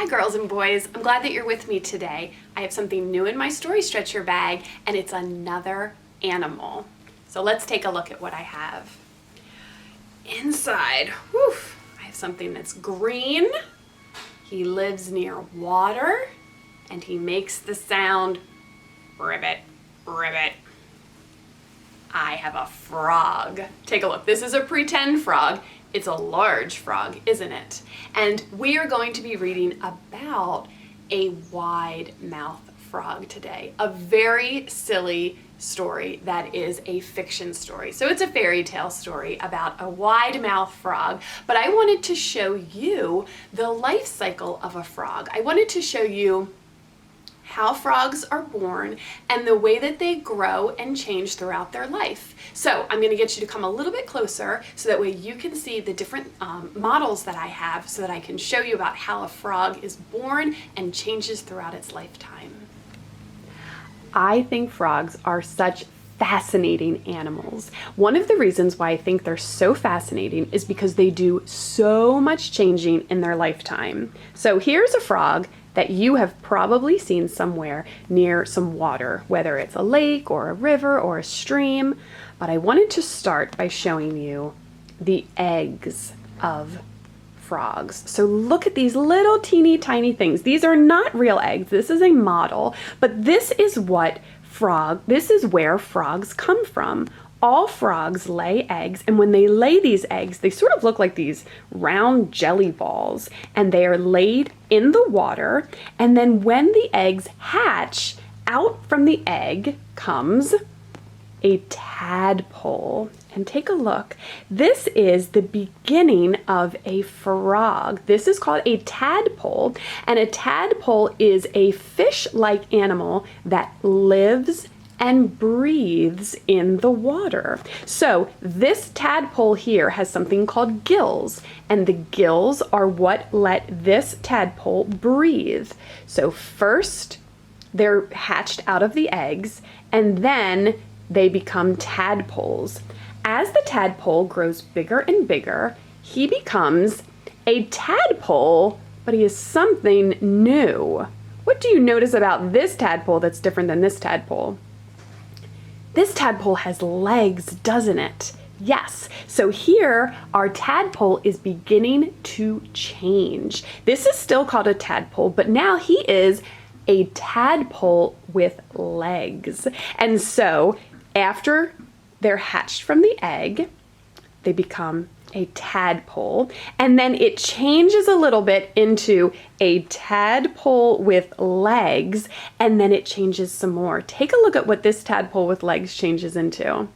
Hi girls and boys, I'm glad that you're with me today. I have something new in my story stretcher bag and it's another animal. So let's take a look at what I have. Inside, I have something that's green. He lives near water and he makes the sound ribbit, ribbit. I have a frog. Take a look, this is a pretend frog. It's a large frog, isn't it? And we are going to be reading about a wide-mouthed frog today. A very silly story that is a fiction story. So it's a fairy tale story about a wide-mouthed frog, but I wanted to show you the life cycle of a frog. I wanted to show you how frogs are born and the way that they grow and change throughout their life. So I'm going to get you to come a little bit closer so that way you can see the different models that I have so that I can show you about how a frog is born and changes throughout its lifetime. I think frogs are such fascinating animals. One of the reasons why I think they're so fascinating is because they do so much changing in their lifetime. So here's a frog that you have probably seen somewhere near some water, whether it's a lake or a river or a stream. But I wanted to start by showing you the eggs of frogs. So look at these little teeny tiny things. These are not real eggs. This is a model, but this is where frogs come from. All frogs lay eggs, and when they lay these eggs, they sort of look like these round jelly balls, and they are laid in the water, and then when the eggs hatch, out from the egg comes a tadpole. And take a look. This is the beginning of a frog. This is called a tadpole, and a tadpole is a fish-like animal that lives and breathes in the water. So this tadpole here has something called gills, and the gills are what let this tadpole breathe. So first they're hatched out of the eggs, and then they become tadpoles. As the tadpole grows bigger and bigger, he becomes a tadpole, but he is something new. What do you notice about this tadpole that's different than this tadpole? This tadpole has legs, doesn't it? Yes. So here, our tadpole is beginning to change. This is still called a tadpole, but now he is a tadpole with legs. And so after they're hatched from the egg, they become a tadpole, and then it changes a little bit into a tadpole with legs, and then it changes some more. Take a look at what this tadpole with legs changes into.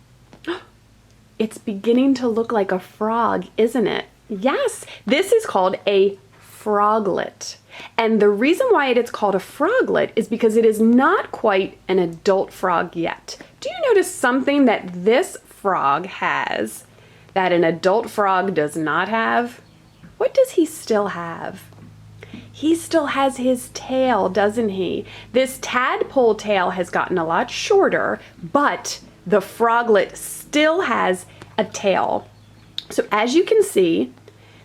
It's beginning to look like a frog, isn't it? Yes, this is called a froglet. And the reason why it is called a froglet is because it is not quite an adult frog yet. Do you notice something that this frog has that an adult frog does not have? What does he still have? He still has his tail, doesn't he? This tadpole tail has gotten a lot shorter, but the froglet still has a tail. So as you can see,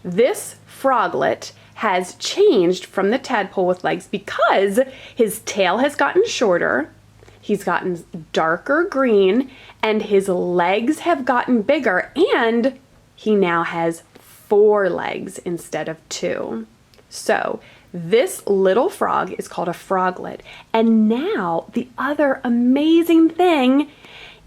this froglet has changed from the tadpole with legs because his tail has gotten shorter, he's gotten darker green, and his legs have gotten bigger, and he now has 4 legs instead of 2. So this little frog is called a froglet. And now the other amazing thing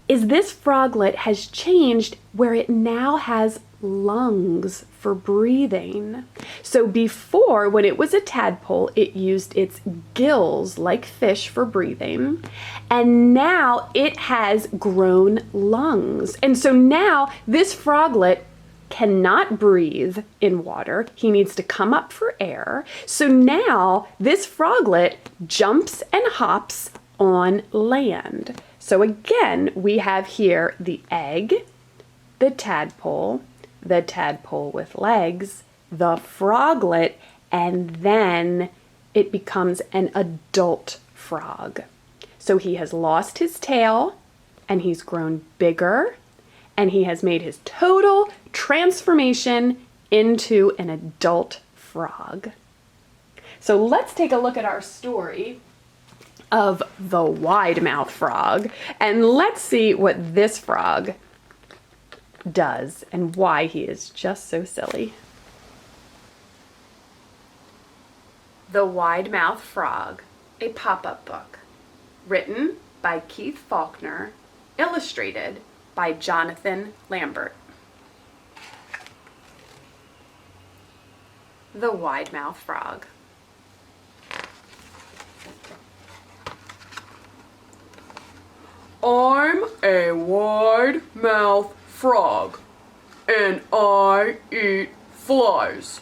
is this froglet has changed where it now has lungs for breathing. So before, when it was a tadpole, it used its gills like fish for breathing, and now it has grown lungs. And so now this froglet cannot breathe in water. He needs to come up for air. So now this froglet jumps and hops on land. So again, we have here the egg, the tadpole with legs, the froglet, and then it becomes an adult frog. So he has lost his tail, and he's grown bigger, and he has made his total transformation into an adult frog. So let's take a look at our story of the wide-mouthed frog, and let's see what this frog does and why he is just so silly. The Wide-Mouthed Frog, a pop-up book, written by Keith Faulkner, illustrated by Jonathan Lambert. The Wide-Mouthed Frog. I'm a wide-mouthed frog, and I eat flies,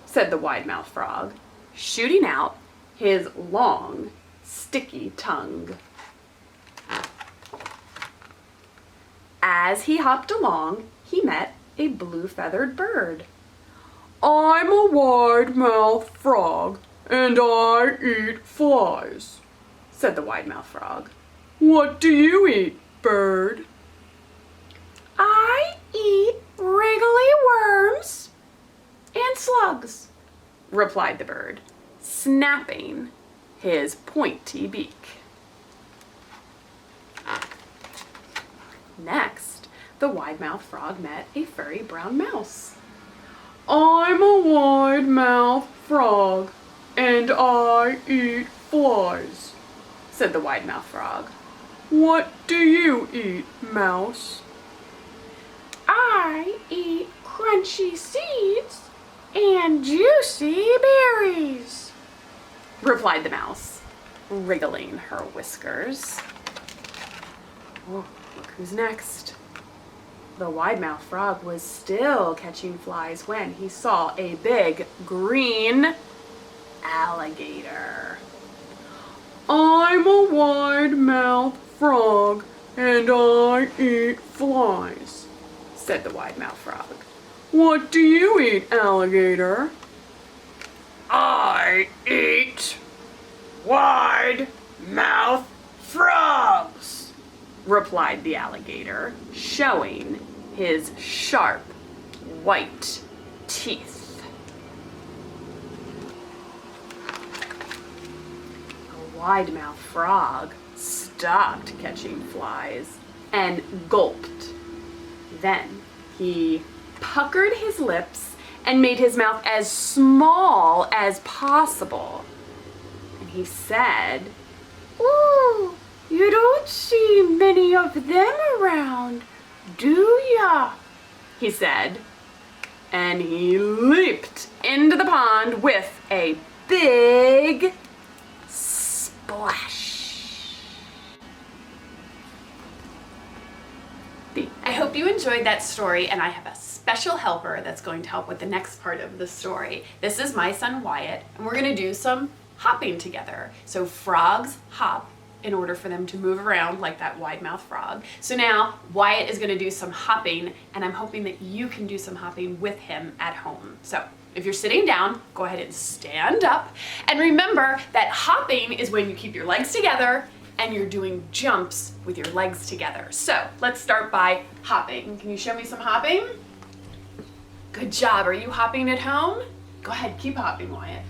said the wide-mouthed frog, shooting out his long, sticky tongue. As he hopped along, he met a blue-feathered bird. I'm a wide-mouthed frog, and I eat flies, said the wide-mouthed frog. What do you eat, bird? I eat wriggly worms and slugs, replied the bird, snapping his pointy beak. Next, the wide-mouthed frog met a furry brown mouse. I'm a wide-mouthed frog, and I eat flies, said the wide-mouthed frog. What do you eat, mouse? I eat crunchy seeds and juicy berries, replied the mouse, wriggling her whiskers. Oh, look who's next. The wide-mouthed frog was still catching flies when he saw a big green alligator. I'm a wide-mouthed frog, and I eat flies, said the wide-mouthed frog. What do you eat, alligator? I eat wide-mouthed frogs, replied the alligator, showing his sharp, white teeth. The wide-mouthed frog stopped catching flies and gulped. Then he puckered his lips and made his mouth as small as possible. And he said, "Ooh, you don't see many of them around, do ya?" he said. And he leaped into the pond with a big splash. I hope you enjoyed that story, and I have a special helper that's going to help with the next part of the story. This is my son Wyatt, and we're going to do some hopping together. So frogs hop in order for them to move around like that wide-mouthed frog. So now Wyatt is going to do some hopping, and I'm hoping that you can do some hopping with him at home. So if you're sitting down, go ahead and stand up. And remember that hopping is when you keep your legs together and you're doing jumps with your legs together. So let's start by hopping. Can you show me some hopping? Good job. Are you hopping at home? Go ahead, keep hopping, Wyatt.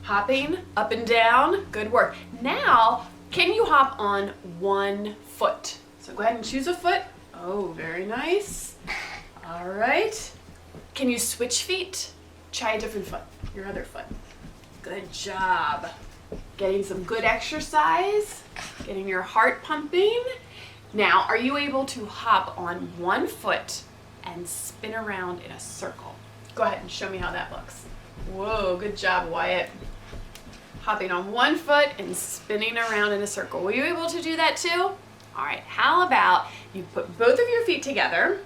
Hopping up and down. Good work. Now, can you hop on one foot? So go ahead and choose a foot. Oh, very nice. All right. Can you switch feet? Try a different foot, your other foot. Good job. Getting some good exercise, getting your heart pumping. Now, are you able to hop on one foot and spin around in a circle? Go ahead and show me how that looks. Whoa, good job, Wyatt. Hopping on one foot and spinning around in a circle. Were you able to do that too? All right, how about you put both of your feet together,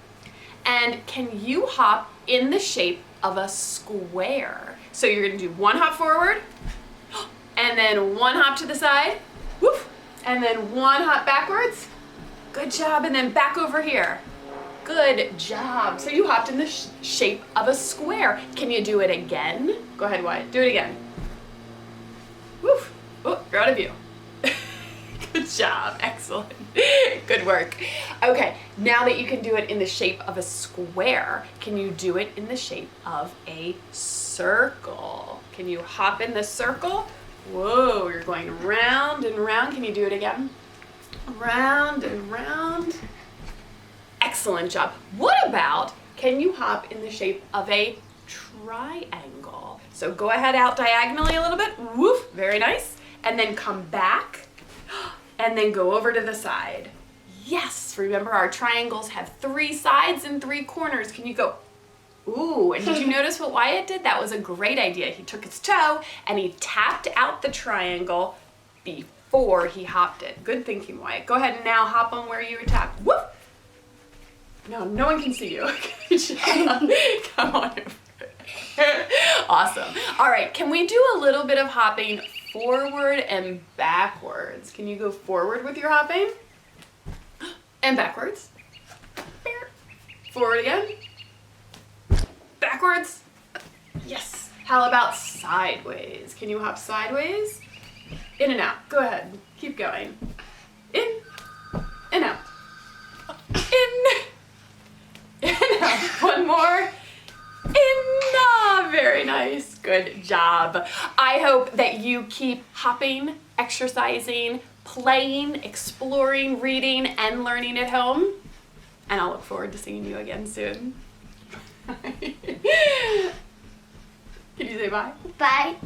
and can you hop in the shape of a square? So you're gonna do one hop forward, and then one hop to the side, woof, and then one hop backwards. Good job, and then back over here. Good job. So you hopped in the shape of a square. Can you do it again? Go ahead, Wyatt, do it again. Woof, oh, you're out of view. Good job, excellent. Good work. Okay, now that you can do it in the shape of a square, can you do it in the shape of a circle? Can you hop in the circle? Whoa, you're going round and round. Can you do it again? Round and round. Excellent job. What about, can you hop in the shape of a triangle? So go ahead out diagonally a little bit. Woof, very nice. And then come back and then go over to the side. Yes, remember our triangles have 3 sides and 3 corners. Can you go? Ooh, and did you notice what Wyatt did? That was a great idea. He took his toe and he tapped out the triangle before he hopped it. Good thinking, Wyatt. Go ahead and now hop on where you were tapped. Whoop! No one can see you. Good job. Come on. Awesome. All right, can we do a little bit of hopping forward and backwards? Can you go forward with your hopping? And backwards. Forward again. Backwards. Yes. How about sideways? Can you hop sideways? In and out. Go ahead. Keep going. In and out. In and out. One more. In. Ah, very nice. Good job. I hope that you keep hopping, exercising, playing, exploring, reading, and learning at home. And I'll look forward to seeing you again soon. Can you say bye? Bye.